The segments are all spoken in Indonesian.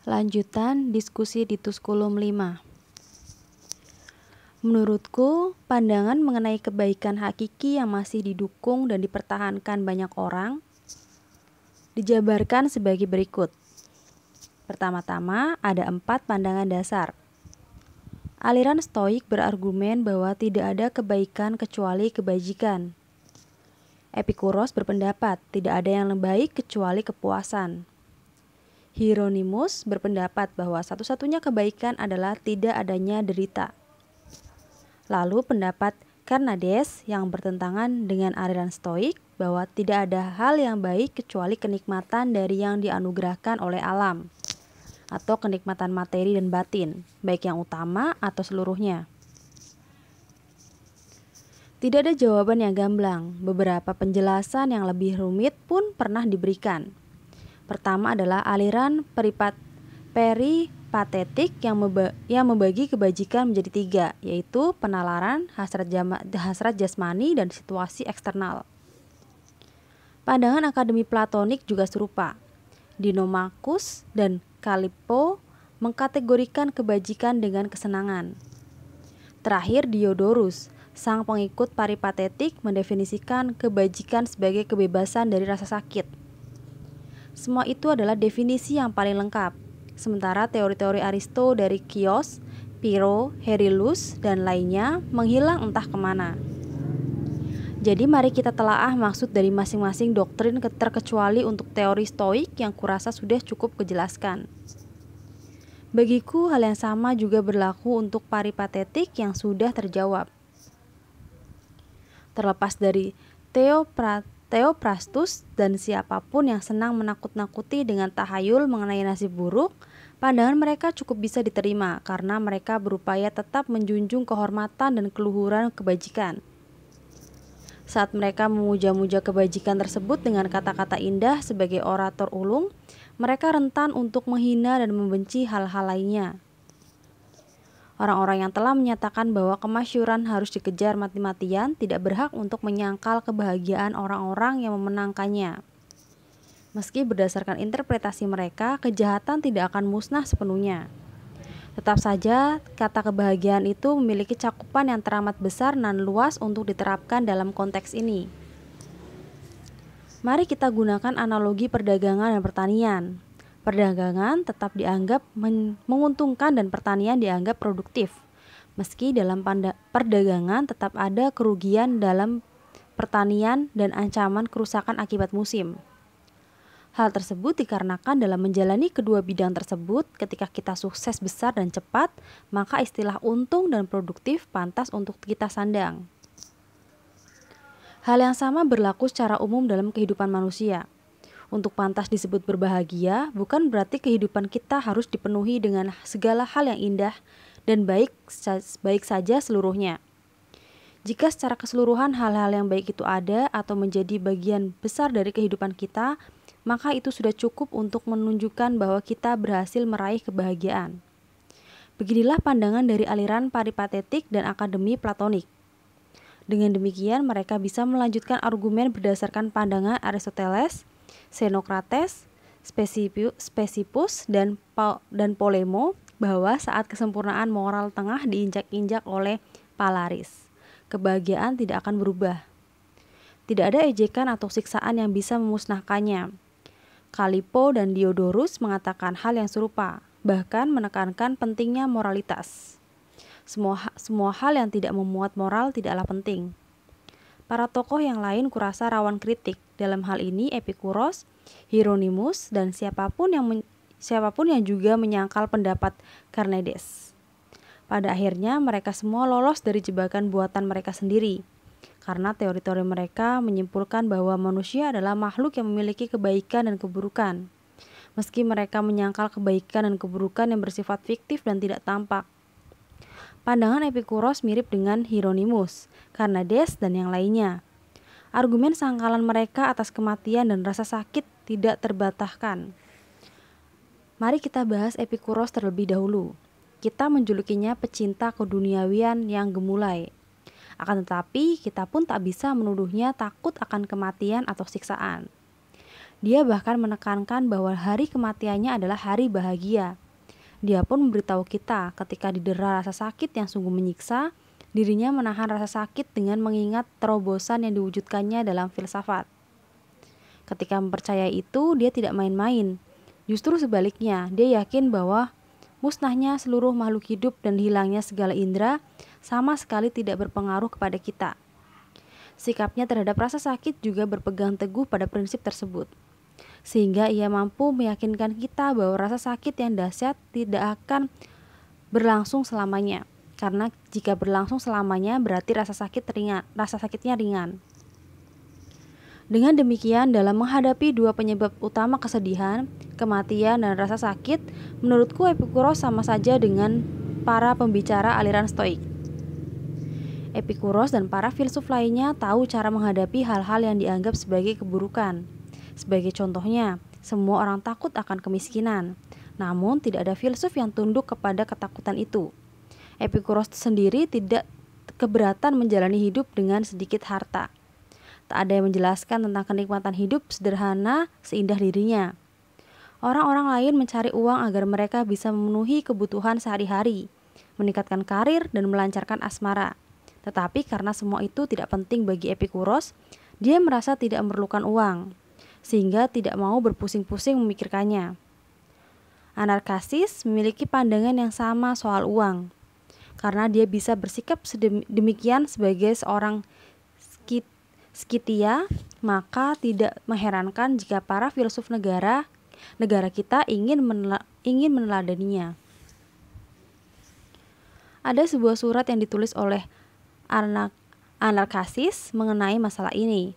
Lanjutan diskusi di Tuskulum 5. Menurutku, pandangan mengenai kebaikan hakiki yang masih didukung dan dipertahankan banyak orang dijabarkan sebagai berikut. Pertama-tama, ada 4 pandangan dasar. Aliran Stoik berargumen bahwa tidak ada kebaikan kecuali kebajikan. Epikuros berpendapat tidak ada yang baik kecuali kepuasan. Hieronymus berpendapat bahwa satu-satunya kebaikan adalah tidak adanya derita. Lalu pendapat Carneades yang bertentangan dengan aliran Stoik bahwa tidak ada hal yang baik kecuali kenikmatan dari yang dianugerahkan oleh alam, atau kenikmatan materi dan batin, baik yang utama atau seluruhnya. Tidak ada jawaban yang gamblang, beberapa penjelasan yang lebih rumit pun pernah diberikan. Pertama adalah aliran peripatetik yang membagi kebajikan menjadi 3, yaitu penalaran, hasrat jasmani, dan situasi eksternal. Pandangan akademi Platonik juga serupa. Dinomachus dan Kallipo mengkategorikan kebajikan dengan kesenangan. Terakhir, Diodorus, sang pengikut peripatetik, mendefinisikan kebajikan sebagai kebebasan dari rasa sakit. Semua itu adalah definisi yang paling lengkap. Sementara teori-teori Aristo dari Chios, Pyrrho, Herilus, dan lainnya menghilang entah kemana. Jadi mari kita telaah maksud dari masing-masing doktrin terkecuali untuk teori Stoik yang kurasa sudah cukup kejelaskan. Bagiku hal yang sama juga berlaku untuk peripatetik yang sudah terjawab. Terlepas dari Theophrastus dan siapapun yang senang menakut-nakuti dengan tahayul mengenai nasib buruk, pandangan mereka cukup bisa diterima karena mereka berupaya tetap menjunjung kehormatan dan keluhuran kebajikan. Saat mereka memuja-muja kebajikan tersebut dengan kata-kata indah sebagai orator ulung, mereka rentan untuk menghina dan membenci hal-hal lainnya. Orang-orang yang telah menyatakan bahwa kemasyhuran harus dikejar mati-matian tidak berhak untuk menyangkal kebahagiaan orang-orang yang memenangkannya. Meski berdasarkan interpretasi mereka, kejahatan tidak akan musnah sepenuhnya. Tetap saja, kata kebahagiaan itu memiliki cakupan yang teramat besar dan luas untuk diterapkan dalam konteks ini. Mari kita gunakan analogi perdagangan dan pertanian. Perdagangan tetap dianggap menguntungkan dan pertanian dianggap produktif. Meski dalam perdagangan tetap ada kerugian dalam pertanian dan ancaman kerusakan akibat musim. Hal tersebut dikarenakan dalam menjalani kedua bidang tersebut, ketika kita sukses besar dan cepat, maka istilah untung dan produktif pantas untuk kita sandang. Hal yang sama berlaku secara umum dalam kehidupan manusia. Untuk pantas disebut berbahagia, bukan berarti kehidupan kita harus dipenuhi dengan segala hal yang indah dan baik saja seluruhnya. Jika secara keseluruhan hal-hal yang baik itu ada atau menjadi bagian besar dari kehidupan kita, maka itu sudah cukup untuk menunjukkan bahwa kita berhasil meraih kebahagiaan. Beginilah pandangan dari aliran peripatetik dan akademi Platonik. Dengan demikian, mereka bisa melanjutkan argumen berdasarkan pandangan Aristoteles, Xenocrates, Spesipus, dan Polemo bahwa saat kesempurnaan moral tengah diinjak-injak oleh Palaris, kebahagiaan tidak akan berubah. Tidak ada ejekan atau siksaan yang bisa memusnahkannya. Kallipo dan Diodorus mengatakan hal yang serupa, bahkan menekankan pentingnya moralitas. Semua hal yang tidak memuat moral tidaklah penting. Para tokoh yang lain kurasa rawan kritik. Dalam hal ini Epikuros, Hieronymus, dan siapapun yang juga menyangkal pendapat Carneades. Pada akhirnya mereka semua lolos dari jebakan buatan mereka sendiri. Karena teori-teori mereka menyimpulkan bahwa manusia adalah makhluk yang memiliki kebaikan dan keburukan. Meski mereka menyangkal kebaikan dan keburukan yang bersifat fiktif dan tidak tampak. Pandangan Epikuros mirip dengan Hieronymus, Carneades, dan yang lainnya. Argumen sangkalan mereka atas kematian dan rasa sakit tidak terbantahkan. Mari kita bahas Epikuros terlebih dahulu. Kita menjulukinya pecinta keduniawian yang gemulai. Akan tetapi, kita pun tak bisa menuduhnya takut akan kematian atau siksaan. Dia bahkan menekankan bahwa hari kematiannya adalah hari bahagia. Dia pun memberitahu kita ketika didera rasa sakit yang sungguh menyiksa, dirinya menahan rasa sakit dengan mengingat terobosan yang diwujudkannya dalam filsafat. Ketika mempercayai itu, dia tidak main-main. Justru sebaliknya, dia yakin bahwa musnahnya seluruh makhluk hidup dan hilangnya segala indera sama sekali tidak berpengaruh kepada kita. Sikapnya terhadap rasa sakit juga berpegang teguh pada prinsip tersebut, sehingga ia mampu meyakinkan kita bahwa rasa sakit yang dahsyat tidak akan berlangsung selamanya. Karena jika berlangsung selamanya berarti rasa sakitnya ringan. Dengan demikian, dalam menghadapi dua penyebab utama kesedihan, kematian dan rasa sakit, menurutku Epikuros sama saja dengan para pembicara aliran Stoik. Epikuros dan para filsuf lainnya tahu cara menghadapi hal-hal yang dianggap sebagai keburukan. Sebagai contohnya, semua orang takut akan kemiskinan. Namun tidak ada filsuf yang tunduk kepada ketakutan itu. Epikuros sendiri tidak keberatan menjalani hidup dengan sedikit harta. Tak ada yang menjelaskan tentang kenikmatan hidup sederhana seindah dirinya. Orang-orang lain mencari uang agar mereka bisa memenuhi kebutuhan sehari-hari, meningkatkan karir dan melancarkan asmara. Tetapi karena semua itu tidak penting bagi Epikuros, dia merasa tidak memerlukan uang, sehingga tidak mau berpusing-pusing memikirkannya. Anarkasis memiliki pandangan yang sama soal uang, karena dia bisa bersikap demikian sebagai seorang Skythia, maka tidak mengherankan jika para filsuf negara kita ingin meneladaninya. Ada sebuah surat yang ditulis oleh Anarkasis mengenai masalah ini.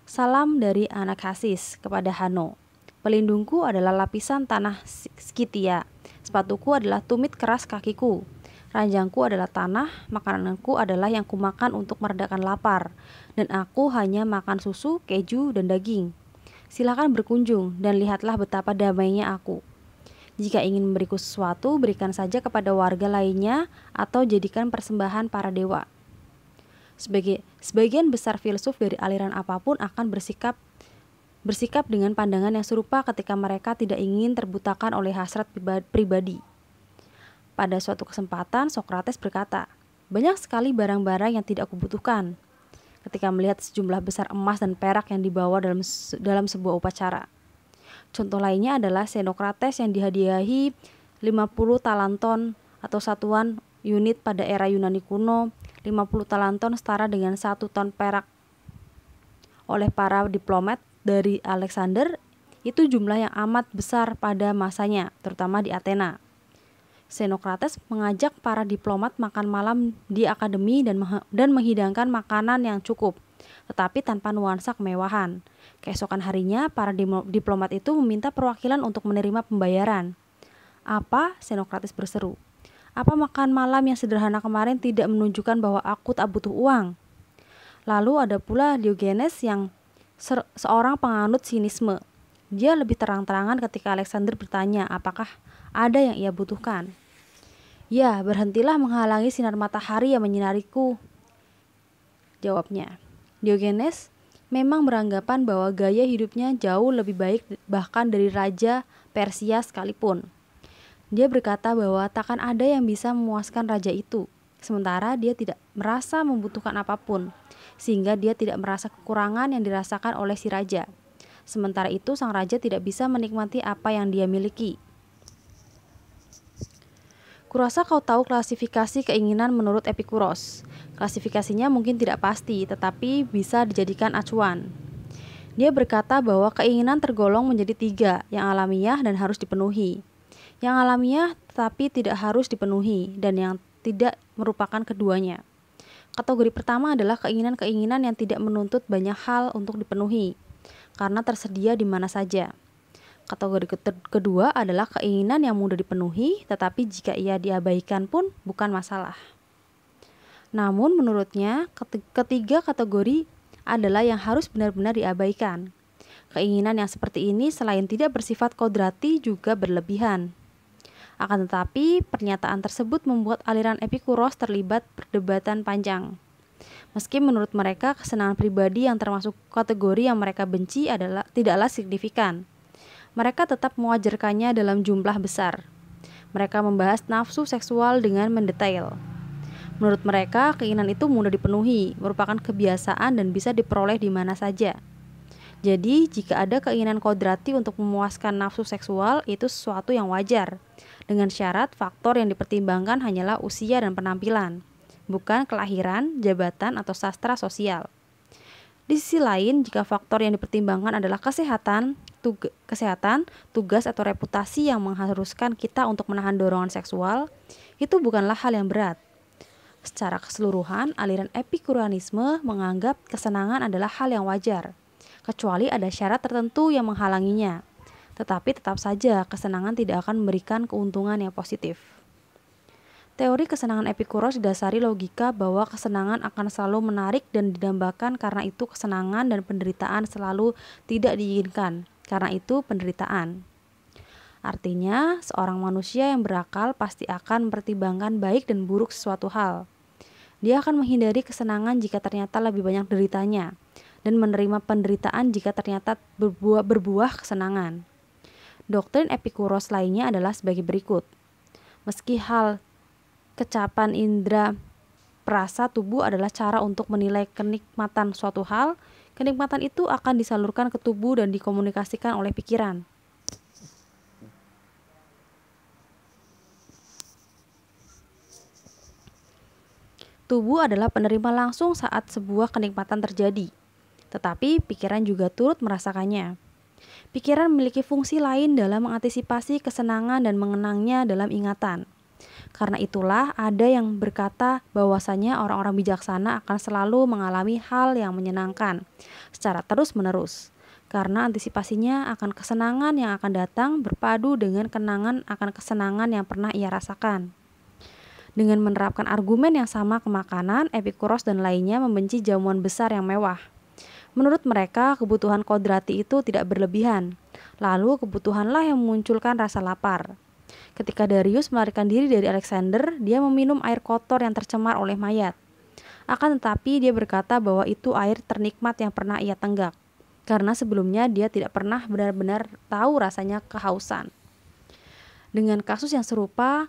Salam dari Anarkasis kepada Hanno. Pelindungku adalah lapisan tanah Skythia. Sepatuku adalah tumit keras kakiku. Ranjangku adalah tanah, makananku adalah yang kumakan untuk meredakan lapar, dan aku hanya makan susu, keju, dan daging. Silakan berkunjung dan lihatlah betapa damainya aku. Jika ingin memberiku sesuatu, berikan saja kepada warga lainnya atau jadikan persembahan para dewa. Sebagian besar filsuf dari aliran apapun akan bersikap dengan pandangan yang serupa ketika mereka tidak ingin terbutakan oleh hasrat pribadi. Pada suatu kesempatan, Sokrates berkata, "Banyak sekali barang-barang yang tidak kubutuhkan." Ketika melihat sejumlah besar emas dan perak yang dibawa dalam sebuah upacara. Contoh lainnya adalah Xenocrates yang dihadiahi 50 talanton atau satuan unit pada era Yunani kuno. 50 talanton setara dengan 1 ton perak oleh para diplomat dari Alexander. Itu jumlah yang amat besar pada masanya, terutama di Athena. Xenocrates mengajak para diplomat makan malam di akademi dan menghidangkan makanan yang cukup, tetapi tanpa nuansa kemewahan. Keesokan harinya, para diplomat itu meminta perwakilan untuk menerima pembayaran. "Apa?" Xenocrates berseru. "Apa makan malam yang sederhana kemarin tidak menunjukkan bahwa aku tak butuh uang?" Lalu ada pula Diogenes yang seorang penganut sinisme. Dia lebih terang-terangan ketika Alexander bertanya apakah ada yang ia butuhkan. "Ya, berhentilah menghalangi sinar matahari yang menyinariku," jawabnya. Diogenes memang beranggapan bahwa gaya hidupnya jauh lebih baik bahkan dari raja Persia sekalipun. Dia berkata bahwa takkan ada yang bisa memuaskan raja itu, sementara dia tidak merasa membutuhkan apapun, sehingga dia tidak merasa kekurangan yang dirasakan oleh si raja. Sementara itu sang raja tidak bisa menikmati apa yang dia miliki. Kurasa kau tahu klasifikasi keinginan menurut Epikuros. Klasifikasinya mungkin tidak pasti, tetapi bisa dijadikan acuan. Dia berkata bahwa keinginan tergolong menjadi 3, yang alamiah dan harus dipenuhi, yang alamiah tetapi tidak harus dipenuhi, dan yang tidak merupakan keduanya. Kategori pertama adalah keinginan-keinginan yang tidak menuntut banyak hal untuk dipenuhi, karena tersedia di mana saja. Kategori kedua adalah keinginan yang mudah dipenuhi, tetapi jika ia diabaikan pun bukan masalah. Namun menurutnya, ketiga kategori adalah yang harus benar-benar diabaikan. Keinginan yang seperti ini selain tidak bersifat kodrati juga berlebihan. Akan tetapi, pernyataan tersebut membuat aliran Epikuros terlibat perdebatan panjang. Meski menurut mereka kesenangan pribadi yang termasuk kategori yang mereka benci tidaklah signifikan. Mereka tetap mewajarkannya dalam jumlah besar. Mereka membahas nafsu seksual dengan mendetail. Menurut mereka, keinginan itu mudah dipenuhi, merupakan kebiasaan dan bisa diperoleh di mana saja. Jadi, jika ada keinginan kodrati untuk memuaskan nafsu seksual, itu sesuatu yang wajar. Dengan syarat, faktor yang dipertimbangkan hanyalah usia dan penampilan, bukan kelahiran, jabatan, atau sastra sosial. Di sisi lain, jika faktor yang dipertimbangkan adalah kesehatan, tugas atau reputasi yang mengharuskan kita untuk menahan dorongan seksual, itu bukanlah hal yang berat. Secara keseluruhan, aliran Epikureanisme menganggap kesenangan adalah hal yang wajar, kecuali ada syarat tertentu yang menghalanginya. Tetapi tetap saja kesenangan tidak akan memberikan keuntungan yang positif. Teori kesenangan Epikuros didasari logika bahwa kesenangan akan selalu menarik dan didambakan, karena itu kesenangan dan penderitaan selalu tidak diinginkan, karena itu penderitaan. Artinya, seorang manusia yang berakal pasti akan mempertimbangkan baik dan buruk sesuatu hal. Dia akan menghindari kesenangan jika ternyata lebih banyak deritanya, dan menerima penderitaan jika ternyata berbuah kesenangan. Doktrin Epikuros lainnya adalah sebagai berikut. Meski hal kecapan indera perasa tubuh adalah cara untuk menilai kenikmatan suatu hal, kenikmatan itu akan disalurkan ke tubuh dan dikomunikasikan oleh pikiran. Tubuh adalah penerima langsung saat sebuah kenikmatan terjadi, tetapi pikiran juga turut merasakannya. Pikiran memiliki fungsi lain dalam mengantisipasi kesenangan dan mengenangnya dalam ingatan. Karena itulah ada yang berkata bahwasanya orang-orang bijaksana akan selalu mengalami hal yang menyenangkan secara terus-menerus, karena antisipasinya akan kesenangan yang akan datang berpadu dengan kenangan akan kesenangan yang pernah ia rasakan. Dengan menerapkan argumen yang sama ke makanan, Epikuros dan lainnya membenci jamuan besar yang mewah. Menurut mereka, kebutuhan kodrati itu tidak berlebihan. Lalu kebutuhanlah yang memunculkan rasa lapar. Ketika Darius melarikan diri dari Alexander, dia meminum air kotor yang tercemar oleh mayat. Akan tetapi dia berkata bahwa itu air ternikmat yang pernah ia tenggak, karena sebelumnya dia tidak pernah benar-benar tahu rasanya kehausan. Dengan kasus yang serupa,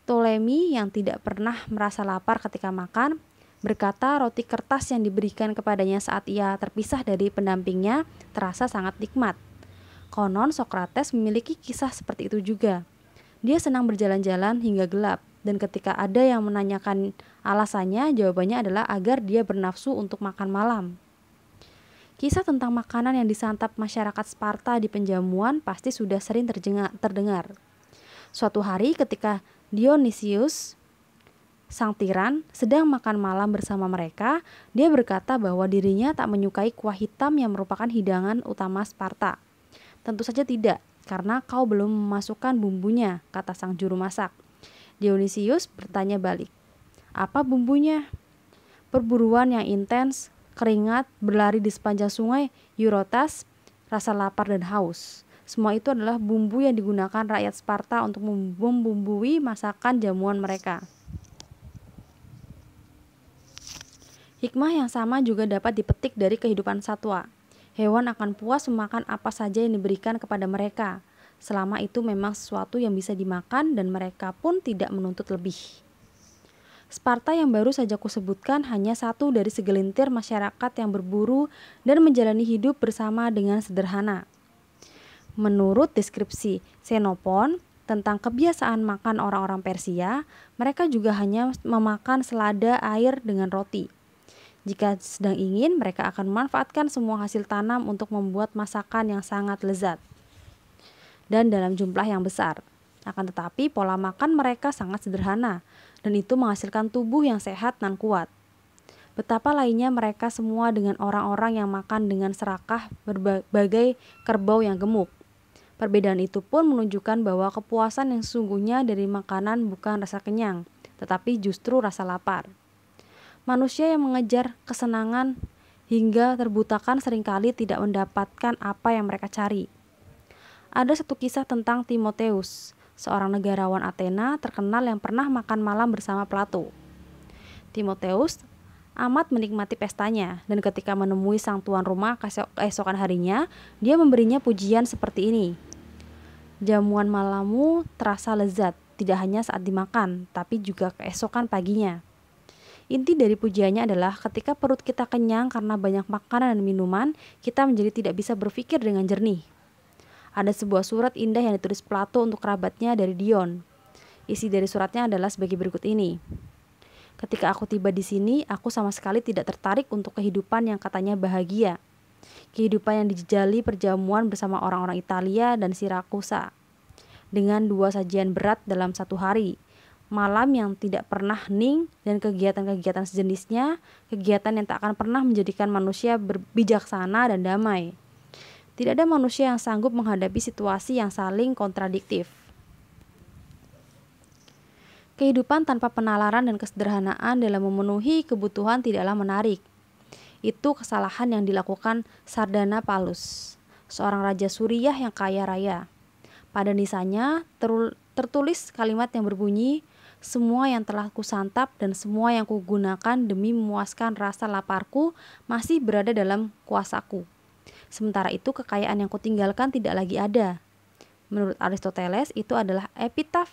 Ptolemy yang tidak pernah merasa lapar ketika makan, berkata roti kertas yang diberikan kepadanya saat ia terpisah dari pendampingnya terasa sangat nikmat. Konon Sokrates memiliki kisah seperti itu juga. Dia senang berjalan-jalan hingga gelap, dan ketika ada yang menanyakan alasannya, jawabannya adalah agar dia bernafsu untuk makan malam. Kisah tentang makanan yang disantap masyarakat Sparta di penjamuan pasti sudah sering terdengar. Suatu hari ketika Dionysius, sang tiran, sedang makan malam bersama mereka, dia berkata bahwa dirinya tak menyukai kuah hitam yang merupakan hidangan utama Sparta. Tentu saja tidak, karena kau belum memasukkan bumbunya, kata sang juru masak. Dionysius bertanya balik, apa bumbunya? Perburuan yang intens, keringat, berlari di sepanjang sungai Eurotas, rasa lapar dan haus. Semua itu adalah bumbu yang digunakan rakyat Sparta untuk membumbui masakan jamuan mereka. Hikmah yang sama juga dapat dipetik dari kehidupan satwa. Hewan akan puas memakan apa saja yang diberikan kepada mereka, selama itu memang sesuatu yang bisa dimakan dan mereka pun tidak menuntut lebih. Sparta yang baru saja kusebutkan hanya satu dari segelintir masyarakat yang berburu dan menjalani hidup bersama dengan sederhana. Menurut deskripsi Xenophon tentang kebiasaan makan orang-orang Persia, mereka juga hanya memakan selada air dengan roti. Jika sedang ingin, mereka akan memanfaatkan semua hasil tanam untuk membuat masakan yang sangat lezat dan dalam jumlah yang besar. Akan tetapi pola makan mereka sangat sederhana, dan itu menghasilkan tubuh yang sehat dan kuat. Betapa lainnya mereka semua dengan orang-orang yang makan dengan serakah berbagai kerbau yang gemuk. Perbedaan itu pun menunjukkan bahwa kepuasan yang sesungguhnya dari makanan bukan rasa kenyang, tetapi justru rasa lapar. Manusia yang mengejar kesenangan hingga terbutakan seringkali tidak mendapatkan apa yang mereka cari. Ada satu kisah tentang Timotheus, seorang negarawan Athena terkenal yang pernah makan malam bersama Plato. Timotheus amat menikmati pestanya, dan ketika menemui sang tuan rumah keesokan harinya, dia memberinya pujian seperti ini. Jamuan malammu terasa lezat, tidak hanya saat dimakan, tapi juga keesokan paginya. Inti dari pujiannya adalah ketika perut kita kenyang karena banyak makanan dan minuman, kita menjadi tidak bisa berpikir dengan jernih. Ada sebuah surat indah yang ditulis Plato untuk kerabatnya dari Dion. Isi dari suratnya adalah sebagai berikut ini. Ketika aku tiba di sini, aku sama sekali tidak tertarik untuk kehidupan yang katanya bahagia. Kehidupan yang dijejali perjamuan bersama orang-orang Italia dan Sirakusa. Dengan 2 sajian berat dalam satu hari. Malam yang tidak pernah hening dan kegiatan-kegiatan sejenisnya, kegiatan yang tak akan pernah menjadikan manusia bijaksana dan damai. Tidak ada manusia yang sanggup menghadapi situasi yang saling kontradiktif. Kehidupan tanpa penalaran dan kesederhanaan dalam memenuhi kebutuhan tidaklah menarik. Itu kesalahan yang dilakukan Sardanapalus, seorang raja Suriah yang kaya raya. Pada nisannya tertulis kalimat yang berbunyi, semua yang telah kusantap dan semua yang kugunakan demi memuaskan rasa laparku masih berada dalam kuasaku. Sementara itu kekayaan yang kutinggalkan tidak lagi ada. Menurut Aristoteles itu adalah epitaf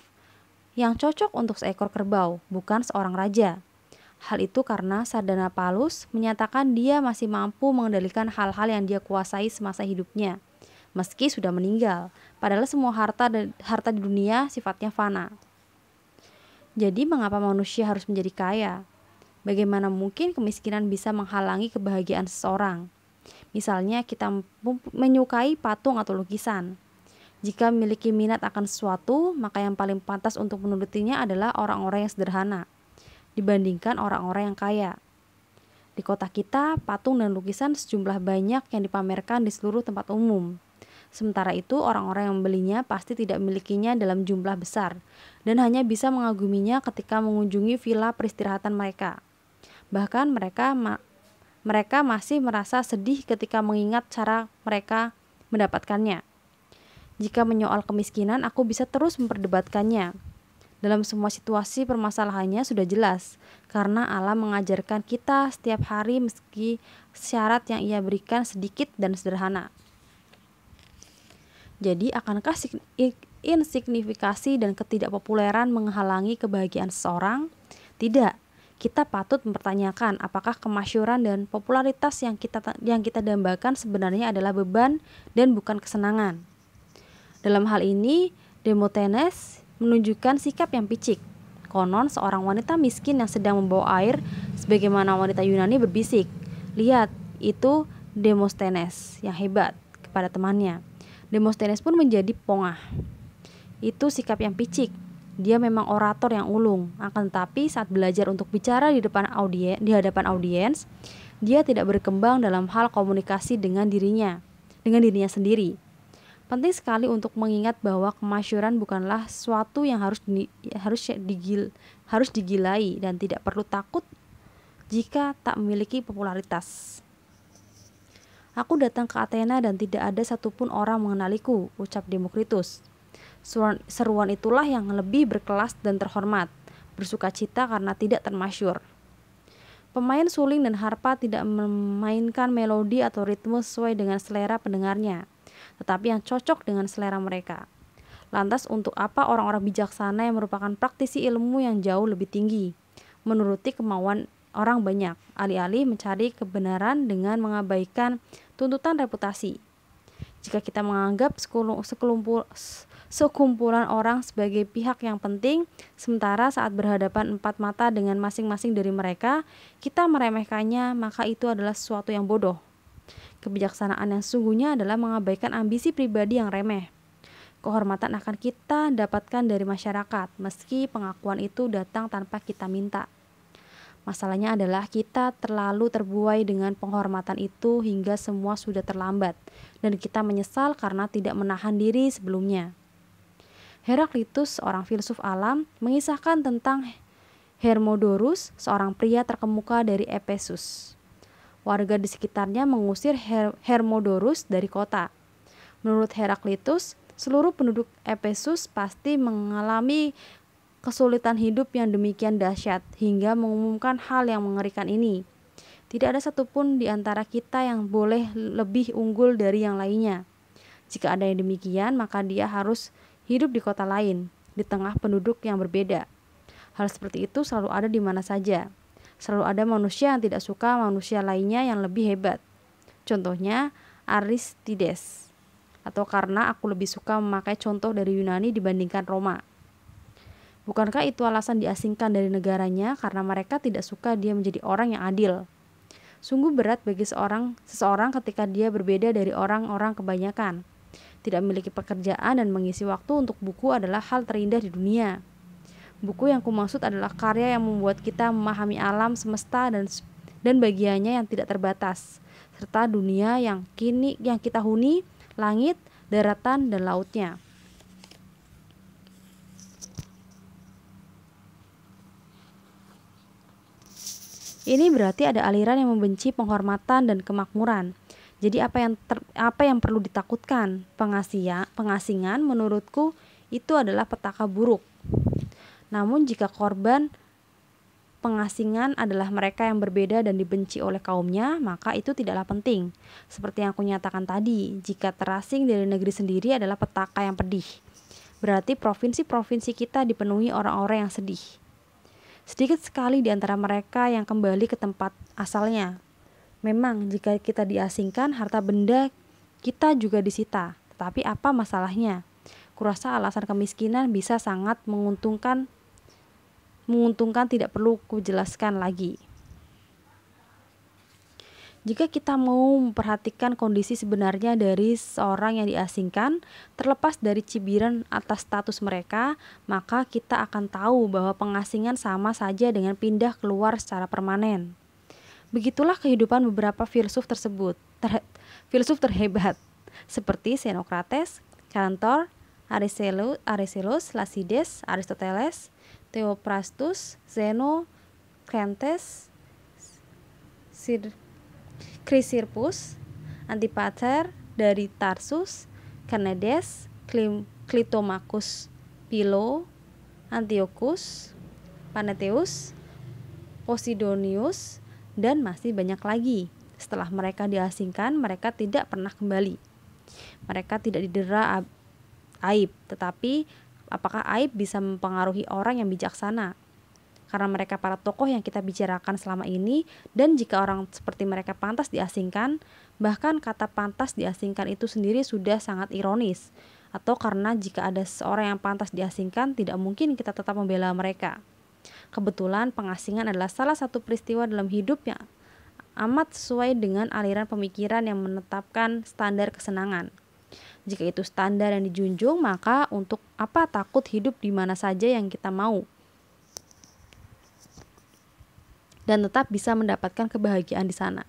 yang cocok untuk seekor kerbau, bukan seorang raja. Hal itu karena Sardanapalus menyatakan dia masih mampu mengendalikan hal-hal yang dia kuasai semasa hidupnya, meski sudah meninggal, padahal semua harta di dunia sifatnya fana. Jadi mengapa manusia harus menjadi kaya? Bagaimana mungkin kemiskinan bisa menghalangi kebahagiaan seseorang? Misalnya kita menyukai patung atau lukisan. Jika memiliki minat akan sesuatu, maka yang paling pantas untuk menurutinya adalah orang-orang yang sederhana dibandingkan orang-orang yang kaya. Di kota kita, patung dan lukisan sejumlah banyak yang dipamerkan di seluruh tempat umum. Sementara itu, orang-orang yang membelinya pasti tidak memilikinya dalam jumlah besar dan hanya bisa mengaguminya ketika mengunjungi villa peristirahatan mereka. Bahkan mereka masih merasa sedih ketika mengingat cara mereka mendapatkannya. Jika menyoal kemiskinan, aku bisa terus memperdebatkannya. Dalam semua situasi permasalahannya sudah jelas, karena Allah mengajarkan kita setiap hari meski syarat yang ia berikan sedikit dan sederhana. Jadi akankah insignifikasi dan ketidakpopuleran menghalangi kebahagiaan seseorang? Tidak. Kita patut mempertanyakan apakah kemasyhuran dan popularitas yang kita dambakan sebenarnya adalah beban dan bukan kesenangan. Dalam hal ini, Demosthenes menunjukkan sikap yang picik. Konon seorang wanita miskin yang sedang membawa air sebagaimana wanita Yunani berbisik, "Lihat, itu Demosthenes yang hebat," kepada temannya. Demosthenes pun menjadi pongah. Itu sikap yang picik. Dia memang orator yang ulung, akan tetapi saat belajar untuk bicara di hadapan audiens, dia tidak berkembang dalam hal komunikasi dengan dirinya sendiri. Penting sekali untuk mengingat bahwa kemasyhuran bukanlah sesuatu yang harus digilai dan tidak perlu takut jika tak memiliki popularitas. Aku datang ke Athena dan tidak ada satupun orang mengenaliku, ucap Demokritus. Seruan itulah yang lebih berkelas dan terhormat, bersukacita karena tidak termasyhur. Pemain suling dan harpa tidak memainkan melodi atau ritme sesuai dengan selera pendengarnya, tetapi yang cocok dengan selera mereka. Lantas untuk apa orang-orang bijaksana yang merupakan praktisi ilmu yang jauh lebih tinggi menuruti kemauan orang banyak, alih-alih mencari kebenaran dengan mengabaikan tuntutan reputasi? Jika kita menganggap sekumpulan orang sebagai pihak yang penting, sementara saat berhadapan empat mata dengan masing-masing dari mereka, kita meremehkannya, maka itu adalah sesuatu yang bodoh. Kebijaksanaan yang sesungguhnya adalah mengabaikan ambisi pribadi yang remeh. Kehormatan akan kita dapatkan dari masyarakat, meski pengakuan itu datang tanpa kita minta. Masalahnya adalah kita terlalu terbuai dengan penghormatan itu hingga semua sudah terlambat, dan kita menyesal karena tidak menahan diri sebelumnya. Heraklitus, seorang filsuf alam, mengisahkan tentang Hermodorus, seorang pria terkemuka dari Efesus. Warga di sekitarnya mengusir Hermodorus dari kota. Menurut Heraklitus, seluruh penduduk Efesus pasti mengalami kesulitan hidup yang demikian dahsyat hingga mengumumkan hal yang mengerikan ini. Tidak ada satupun di antara kita yang boleh lebih unggul dari yang lainnya. Jika ada yang demikian, maka dia harus hidup di kota lain, di tengah penduduk yang berbeda. Hal seperti itu selalu ada di mana saja. Selalu ada manusia yang tidak suka manusia lainnya yang lebih hebat. Contohnya Aristides. Atau karena aku lebih suka memakai contoh dari Yunani dibandingkan Roma. Bukankah itu alasan diasingkan dari negaranya karena mereka tidak suka dia menjadi orang yang adil? Sungguh berat bagi seseorang ketika dia berbeda dari orang-orang kebanyakan. Tidak memiliki pekerjaan dan mengisi waktu untuk buku adalah hal terindah di dunia. Buku yang kumaksud adalah karya yang membuat kita memahami alam semesta dan bagiannya yang tidak terbatas, serta dunia yang kita huni, langit, daratan, dan lautnya. Ini berarti ada aliran yang membenci penghormatan dan kemakmuran. Jadi apa yang perlu ditakutkan? Pengasingan menurutku itu adalah petaka buruk. Namun jika korban pengasingan adalah mereka yang berbeda dan dibenci oleh kaumnya, maka itu tidaklah penting. Seperti yang aku nyatakan tadi, jika terasing dari negeri sendiri adalah petaka yang pedih. Berarti provinsi-provinsi kita dipenuhi orang-orang yang sedih. Sedikit sekali di antara mereka yang kembali ke tempat asalnya. Memang jika kita diasingkan, harta benda kita juga disita. Tetapi apa masalahnya? Kurasa alasan kemiskinan bisa sangat menguntungkan tidak perlu kujelaskan lagi. Jika kita mau memperhatikan kondisi sebenarnya dari seorang yang diasingkan, terlepas dari cibiran atas status mereka, maka kita akan tahu bahwa pengasingan sama saja dengan pindah keluar secara permanen. Begitulah kehidupan beberapa filsuf terhebat, seperti Xenocrates, Cantor, Aristoteles, Lacides, Aristoteles, Theophrastus, Zeno, Cleanthes, Chrysippus, Antipater dari Tarsus, Carneades, Clitomachus, Philo, Antiochus, Panetheus, Posidonius, dan masih banyak lagi. Setelah mereka diasingkan, mereka tidak pernah kembali. Mereka tidak didera aib, tetapi apakah aib bisa mempengaruhi orang yang bijaksana? Karena mereka para tokoh yang kita bicarakan selama ini, dan jika orang seperti mereka pantas diasingkan, bahkan kata pantas diasingkan itu sendiri sudah sangat ironis. Atau karena jika ada seorang yang pantas diasingkan, tidak mungkin kita tetap membela mereka. Kebetulan pengasingan adalah salah satu peristiwa dalam hidup yang amat sesuai dengan aliran pemikiran yang menetapkan standar kesenangan. Jika itu standar yang dijunjung, maka untuk apa takut hidup di mana saja yang kita mau dan tetap bisa mendapatkan kebahagiaan di sana.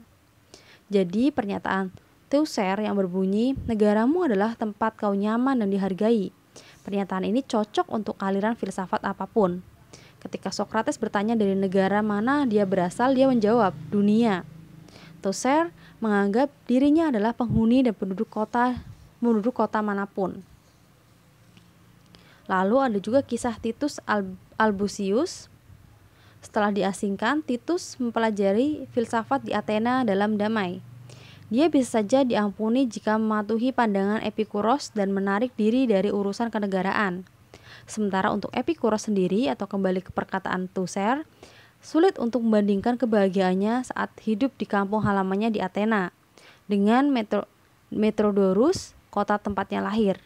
Jadi pernyataan Tusser yang berbunyi, negaramu adalah tempat kau nyaman dan dihargai. Pernyataan ini cocok untuk aliran filsafat apapun. Ketika Socrates bertanya dari negara mana dia berasal, dia menjawab, dunia. Tusser menganggap dirinya adalah penghuni dan penduduk kota manapun. Lalu ada juga kisah Titus Albusius. Setelah diasingkan, Titus mempelajari filsafat di Athena dalam damai. Dia bisa saja diampuni jika mematuhi pandangan Epikuros dan menarik diri dari urusan kenegaraan. Sementara untuk Epikuros sendiri, atau kembali ke perkataan Tusser, sulit untuk membandingkan kebahagiaannya saat hidup di kampung halamannya di Athena dengan Metrodorus, kota tempatnya lahir.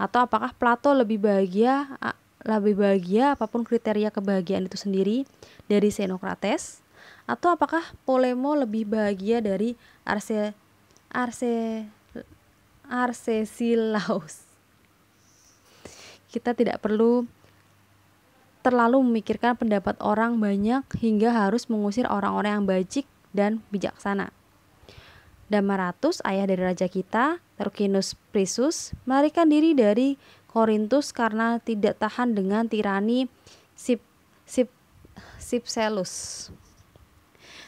Atau apakah Plato lebih bahagia apapun kriteria kebahagiaan itu sendiri dari Xenocrates, atau apakah Polemo lebih bahagia dari Arcesilaus? Kita tidak perlu terlalu memikirkan pendapat orang banyak hingga harus mengusir orang-orang yang bajik dan bijaksana. Damaratus, ayah dari raja kita, Tarquinius Priscus, melarikan diri dari Korintus karena tidak tahan dengan tirani Cypselus.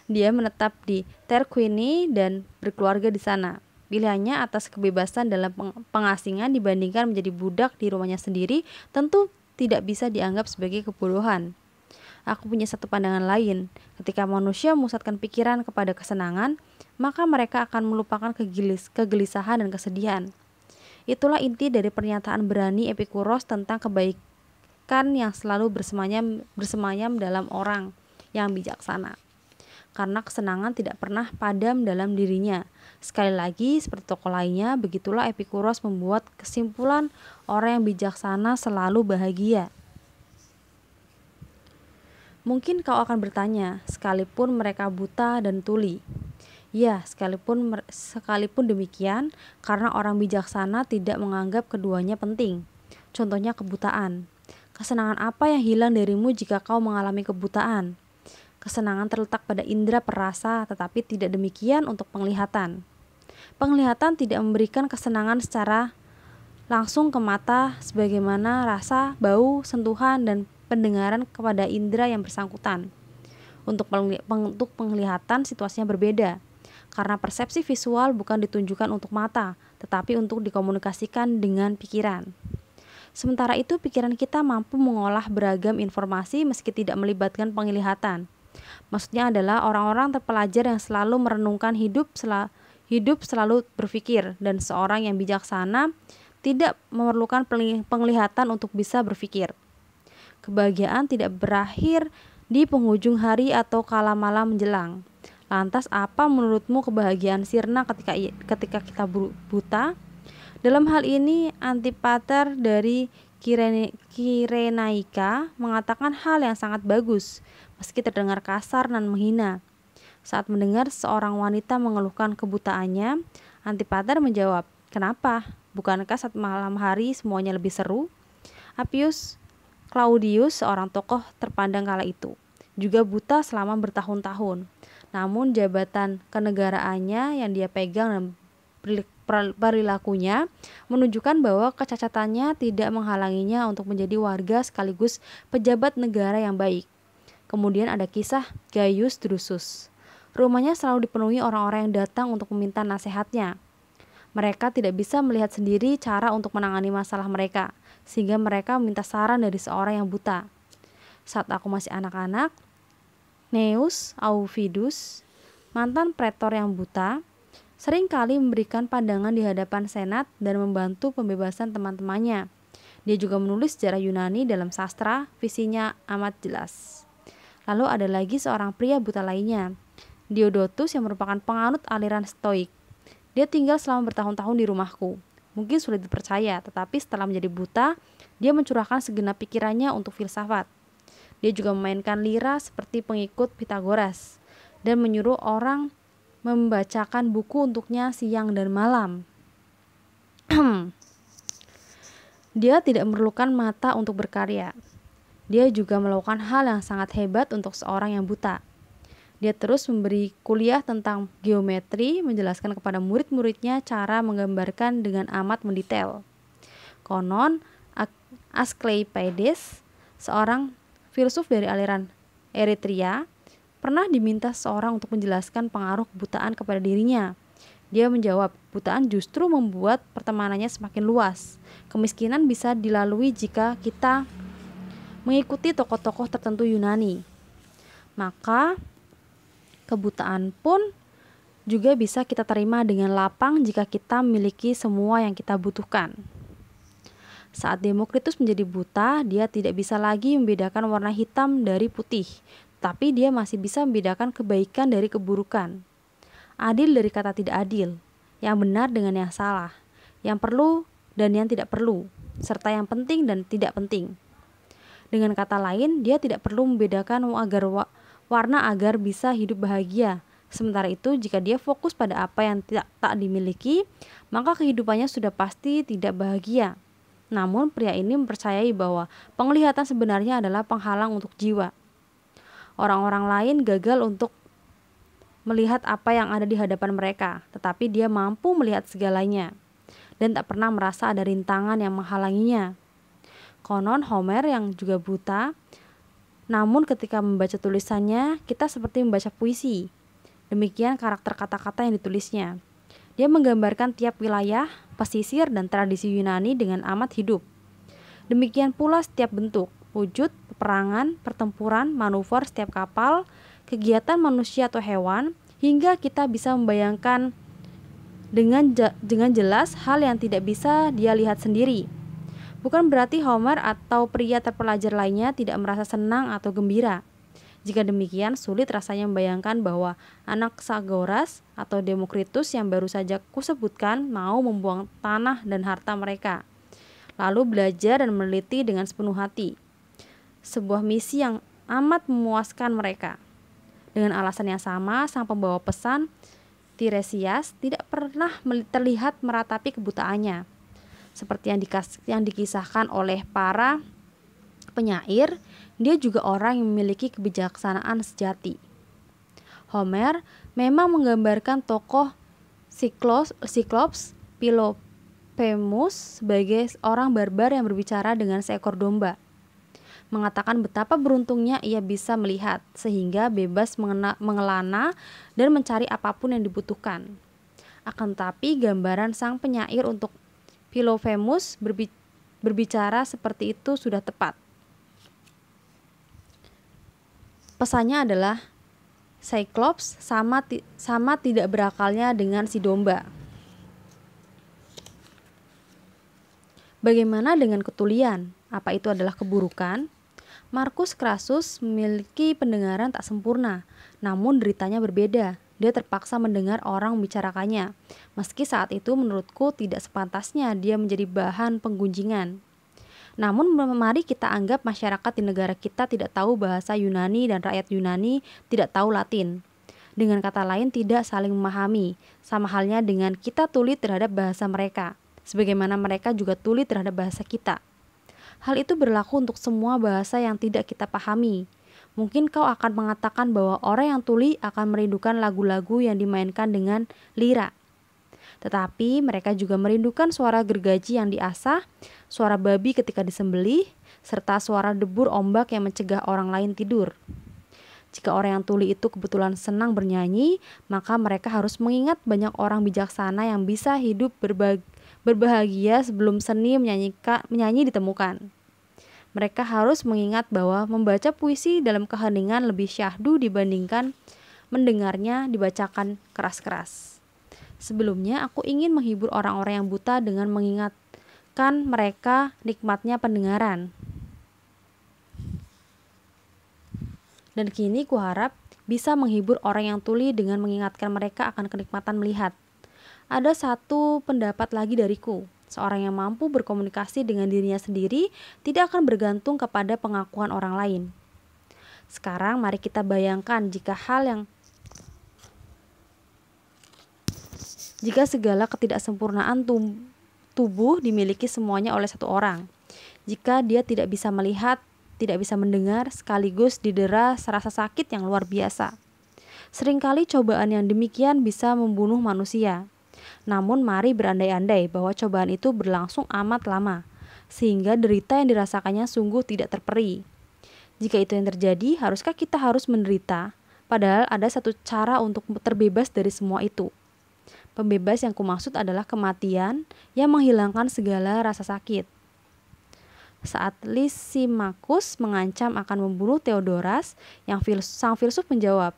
Dia menetap di Tarquini dan berkeluarga di sana. Pilihannya atas kebebasan dalam pengasingan dibandingkan menjadi budak di rumahnya sendiri tentu tidak bisa dianggap sebagai kebodohan. Aku punya satu pandangan lain. Ketika manusia memusatkan pikiran kepada kesenangan, maka mereka akan melupakan kegelisahan dan kesedihan. Itulah inti dari pernyataan berani Epikuros tentang kebaikan yang selalu bersemayam dalam orang yang bijaksana. Karena kesenangan tidak pernah padam dalam dirinya. Sekali lagi, seperti tokoh lainnya, begitulah Epikuros membuat kesimpulan orang yang bijaksana selalu bahagia. Mungkin kau akan bertanya, sekalipun mereka buta dan tuli. Ya, sekalipun demikian, karena orang bijaksana tidak menganggap keduanya penting. Contohnya kebutaan. Kesenangan apa yang hilang darimu jika kau mengalami kebutaan? Kesenangan terletak pada indera perasa, tetapi tidak demikian untuk penglihatan. Penglihatan tidak memberikan kesenangan secara langsung ke mata sebagaimana rasa, bau, sentuhan, dan pendengaran kepada indera yang bersangkutan. Untuk penglihatan situasinya berbeda, karena persepsi visual bukan ditunjukkan untuk mata, tetapi untuk dikomunikasikan dengan pikiran. Sementara itu, pikiran kita mampu mengolah beragam informasi meski tidak melibatkan penglihatan. Maksudnya adalah orang-orang terpelajar yang selalu merenungkan hidup selalu berpikir, dan seorang yang bijaksana tidak memerlukan penglihatan untuk bisa berpikir. Kebahagiaan tidak berakhir di penghujung hari atau kala malam menjelang. Lantas apa menurutmu kebahagiaan sirna ketika kita buta? Dalam hal ini Antipater dari Kirenaika mengatakan hal yang sangat bagus, meski terdengar kasar dan menghina. Saat mendengar seorang wanita mengeluhkan kebutaannya, Antipater menjawab, "Kenapa? Bukankah saat malam hari semuanya lebih seru?" Appius Claudius, seorang tokoh terpandang kala itu, juga buta selama bertahun-tahun. Namun jabatan kenegaraannya yang dia pegang dan perilakunya menunjukkan bahwa kecacatannya tidak menghalanginya untuk menjadi warga sekaligus pejabat negara yang baik. Kemudian ada kisah Gaius Drusus. Rumahnya selalu dipenuhi orang-orang yang datang untuk meminta nasihatnya. Mereka tidak bisa melihat sendiri cara untuk menangani masalah mereka, sehingga mereka meminta saran dari seorang yang buta. Saat aku masih anak-anak, Gnaeus Aufidius, mantan pretor yang buta, sering kali memberikan pandangan di hadapan senat dan membantu pembebasan teman-temannya. Dia juga menulis sejarah Yunani dalam sastra, visinya amat jelas. Lalu ada lagi seorang pria buta lainnya, Diodotus, yang merupakan penganut aliran Stoik. Dia tinggal selama bertahun-tahun di rumahku. Mungkin sulit dipercaya, tetapi setelah menjadi buta, dia mencurahkan segenap pikirannya untuk filsafat. Dia juga memainkan lira seperti pengikut Pitagoras dan menyuruh orang membacakan buku untuknya siang dan malam. Dia tidak memerlukan mata untuk berkarya. Dia juga melakukan hal yang sangat hebat untuk seorang yang buta. Dia terus memberi kuliah tentang geometri, menjelaskan kepada murid-muridnya cara menggambarkan dengan amat mendetail. Konon, Asclepiades, seorang filsuf dari aliran Eretria, pernah diminta seorang untuk menjelaskan pengaruh kebutaan kepada dirinya. Dia menjawab, kebutaan justru membuat pertemanannya semakin luas. Kemiskinan bisa dilalui jika kita mengikuti tokoh-tokoh tertentu Yunani. Maka kebutaan pun juga bisa kita terima dengan lapang jika kita memiliki semua yang kita butuhkan. Saat Demokritus menjadi buta, dia tidak bisa lagi membedakan warna hitam dari putih, tapi dia masih bisa membedakan kebaikan dari keburukan. Adil dari kata tidak adil, yang benar dengan yang salah, yang perlu dan yang tidak perlu, serta yang penting dan tidak penting. Dengan kata lain, dia tidak perlu membedakan warna agar bisa hidup bahagia. Sementara itu, jika dia fokus pada apa yang tak dimiliki, maka kehidupannya sudah pasti tidak bahagia. Namun, pria ini mempercayai bahwa penglihatan sebenarnya adalah penghalang untuk jiwa. Orang-orang lain gagal untuk melihat apa yang ada di hadapan mereka, tetapi dia mampu melihat segalanya dan tak pernah merasa ada rintangan yang menghalanginya. Konon Homer yang juga buta, namun ketika membaca tulisannya, kita seperti membaca puisi. Demikian karakter kata-kata yang ditulisnya. Dia menggambarkan tiap wilayah, pesisir, dan tradisi Yunani dengan amat hidup. Demikian pula setiap bentuk. wujud, peperangan, pertempuran, manuver setiap kapal, kegiatan manusia atau hewan, hingga kita bisa membayangkan dengan jelas hal yang tidak bisa dia lihat sendiri. Bukan berarti Homer atau pria terpelajar lainnya tidak merasa senang atau gembira. Jika demikian, sulit rasanya membayangkan bahwa Anaxagoras atau Demokritus yang baru saja kusebutkan mau membuang tanah dan harta mereka, lalu belajar dan meneliti dengan sepenuh hati. Sebuah misi yang amat memuaskan mereka. Dengan alasan yang sama, sang pembawa pesan, Tiresias, tidak pernah terlihat meratapi kebutaannya. Seperti yang dikisahkan oleh para penyair, dia juga orang yang memiliki kebijaksanaan sejati. Homer memang menggambarkan tokoh Cyclops Philopoemus sebagai orang barbar yang berbicara dengan seekor domba, mengatakan betapa beruntungnya ia bisa melihat sehingga bebas mengelana dan mencari apapun yang dibutuhkan. Akan tetapi gambaran sang penyair untuk Philopoemus berbicara seperti itu sudah tepat. Pesannya adalah Cyclops sama tidak berakalnya dengan si domba. Bagaimana dengan ketulian? Apa itu adalah keburukan? Marcus Crassus memiliki pendengaran tak sempurna, namun deritanya berbeda. Dia terpaksa mendengar orang membicarakannya, meski saat itu menurutku tidak sepantasnya dia menjadi bahan penggunjingan. Namun mari kita anggap masyarakat di negara kita tidak tahu bahasa Yunani dan rakyat Yunani tidak tahu Latin. Dengan kata lain tidak saling memahami, sama halnya dengan kita tuli terhadap bahasa mereka, sebagaimana mereka juga tuli terhadap bahasa kita. Hal itu berlaku untuk semua bahasa yang tidak kita pahami. Mungkin kau akan mengatakan bahwa orang yang tuli akan merindukan lagu-lagu yang dimainkan dengan lira. Tetapi mereka juga merindukan suara gergaji yang diasah, suara babi ketika disembelih, serta suara debur ombak yang mencegah orang lain tidur. Jika orang yang tuli itu kebetulan senang bernyanyi, maka mereka harus mengingat banyak orang bijaksana yang bisa hidup berbahagia sebelum seni menyanyi ditemukan. Mereka harus mengingat bahwa membaca puisi dalam keheningan lebih syahdu dibandingkan mendengarnya dibacakan keras-keras. Sebelumnya, aku ingin menghibur orang-orang yang buta dengan mengingatkan mereka nikmatnya pendengaran. Dan kini kuharap bisa menghibur orang yang tuli dengan mengingatkan mereka akan kenikmatan melihat. Ada satu pendapat lagi dariku. Seorang yang mampu berkomunikasi dengan dirinya sendiri tidak akan bergantung kepada pengakuan orang lain. Sekarang mari kita bayangkan jika segala ketidaksempurnaan tubuh dimiliki semuanya oleh satu orang. Jika dia tidak bisa melihat, tidak bisa mendengar, sekaligus didera serasa sakit yang luar biasa. Seringkali cobaan yang demikian bisa membunuh manusia. Namun mari berandai-andai bahwa cobaan itu berlangsung amat lama, sehingga derita yang dirasakannya sungguh tidak terperi. Jika itu yang terjadi, haruskah kita harus menderita? Padahal ada satu cara untuk terbebas dari semua itu. Pembebas yang kumaksud adalah kematian yang menghilangkan segala rasa sakit. Saat Lysimachus mengancam akan membunuh Theodoras, sang filsuf menjawab,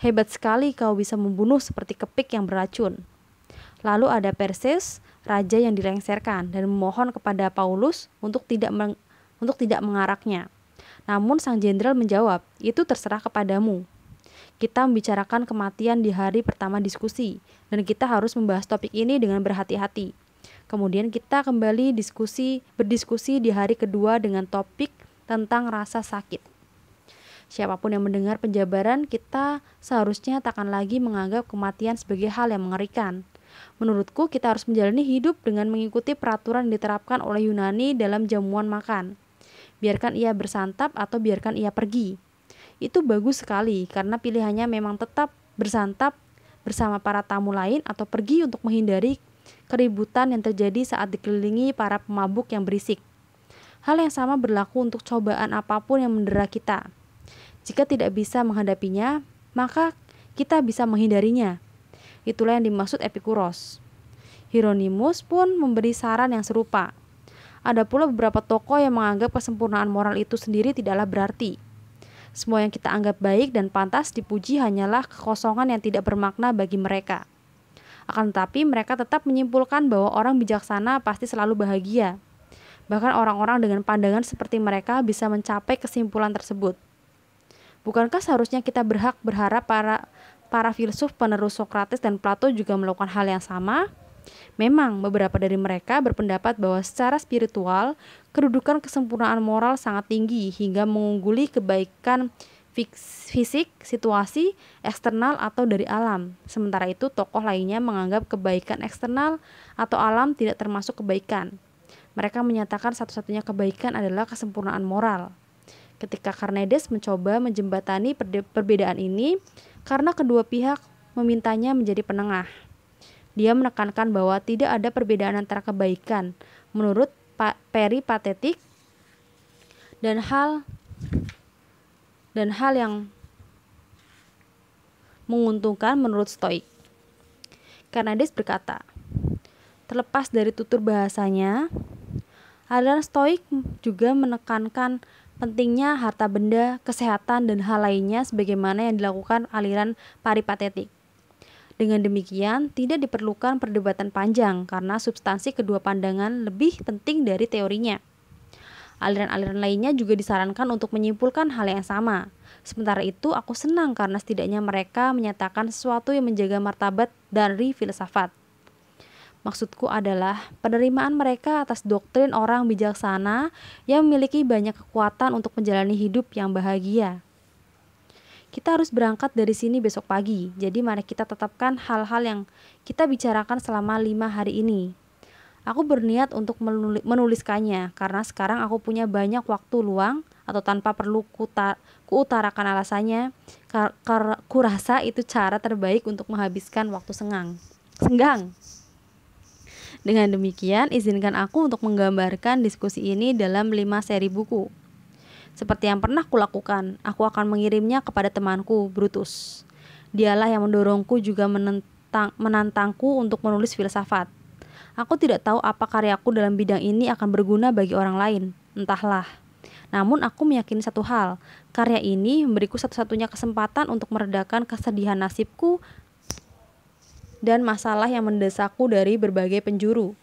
"Hebat sekali kau bisa membunuh seperti kepik yang beracun." Lalu ada Perseus, raja yang dilengsarkan dan memohon kepada Paulus untuk tidak mengaraknya. Namun sang jenderal menjawab, "Itu terserah kepadamu. Kita membicarakan kematian di hari pertama diskusi, dan kita harus membahas topik ini dengan berhati-hati. Kemudian kita kembali berdiskusi di hari kedua dengan topik tentang rasa sakit. Siapapun yang mendengar penjabaran kita seharusnya takkan lagi menganggap kematian sebagai hal yang mengerikan. Menurutku kita harus menjalani hidup dengan mengikuti peraturan yang diterapkan oleh Yunani dalam jamuan makan. Biarkan ia bersantap atau biarkan ia pergi. Itu bagus sekali karena pilihannya memang tetap bersantap bersama para tamu lain atau pergi untuk menghindari keributan yang terjadi saat dikelilingi para pemabuk yang berisik. Hal yang sama berlaku untuk cobaan apapun yang mendera kita. Jika tidak bisa menghadapinya, maka kita bisa menghindarinya. Itulah yang dimaksud Epikuros. Hieronymus pun memberi saran yang serupa. Ada pula beberapa tokoh yang menganggap kesempurnaan moral itu sendiri tidaklah berarti. Semua yang kita anggap baik dan pantas dipuji hanyalah kekosongan yang tidak bermakna bagi mereka. Akan tetapi mereka tetap menyimpulkan bahwa orang bijaksana pasti selalu bahagia. Bahkan orang-orang dengan pandangan seperti mereka bisa mencapai kesimpulan tersebut. Bukankah seharusnya kita berharap para filsuf penerus Sokrates dan Plato juga melakukan hal yang sama? Memang beberapa dari mereka berpendapat bahwa secara spiritual, kedudukan kesempurnaan moral sangat tinggi hingga mengungguli kebaikan fisik, situasi, eksternal atau dari alam. Sementara itu, tokoh lainnya menganggap kebaikan eksternal atau alam tidak termasuk kebaikan. Mereka menyatakan satu-satunya kebaikan adalah kesempurnaan moral. Ketika Carneades mencoba menjembatani perbedaan ini, karena kedua pihak memintanya menjadi penengah. Dia menekankan bahwa tidak ada perbedaan antara kebaikan menurut peripatetik dan hal yang menguntungkan menurut Stoik. Carneades berkata, terlepas dari tutur bahasanya, aliran Stoik juga menekankan pentingnya harta benda, kesehatan, dan hal lainnya sebagaimana yang dilakukan aliran peripatetik. Dengan demikian, tidak diperlukan perdebatan panjang karena substansi kedua pandangan lebih penting dari teorinya. Aliran-aliran lainnya juga disarankan untuk menyimpulkan hal yang sama. Sementara itu, aku senang karena setidaknya mereka menyatakan sesuatu yang menjaga martabat dari filsafat. Maksudku adalah penerimaan mereka atas doktrin orang bijaksana yang memiliki banyak kekuatan untuk menjalani hidup yang bahagia. Kita harus berangkat dari sini besok pagi, jadi mari kita tetapkan hal-hal yang kita bicarakan selama 5 hari ini. Aku berniat untuk menuliskannya, karena sekarang aku punya banyak waktu luang, atau tanpa perlu kuutarakan alasannya, kurasa itu cara terbaik untuk menghabiskan waktu senggang. Dengan demikian, izinkan aku untuk menggambarkan diskusi ini dalam 5 seri buku. Seperti yang pernah kulakukan, aku akan mengirimnya kepada temanku, Brutus. Dialah yang mendorongku juga menantangku untuk menulis filsafat. Aku tidak tahu apa karyaku dalam bidang ini akan berguna bagi orang lain, entahlah. Namun aku meyakini satu hal, karya ini memberiku satu-satunya kesempatan untuk meredakan kesedihan nasibku dan masalah yang mendesakku dari berbagai penjuru.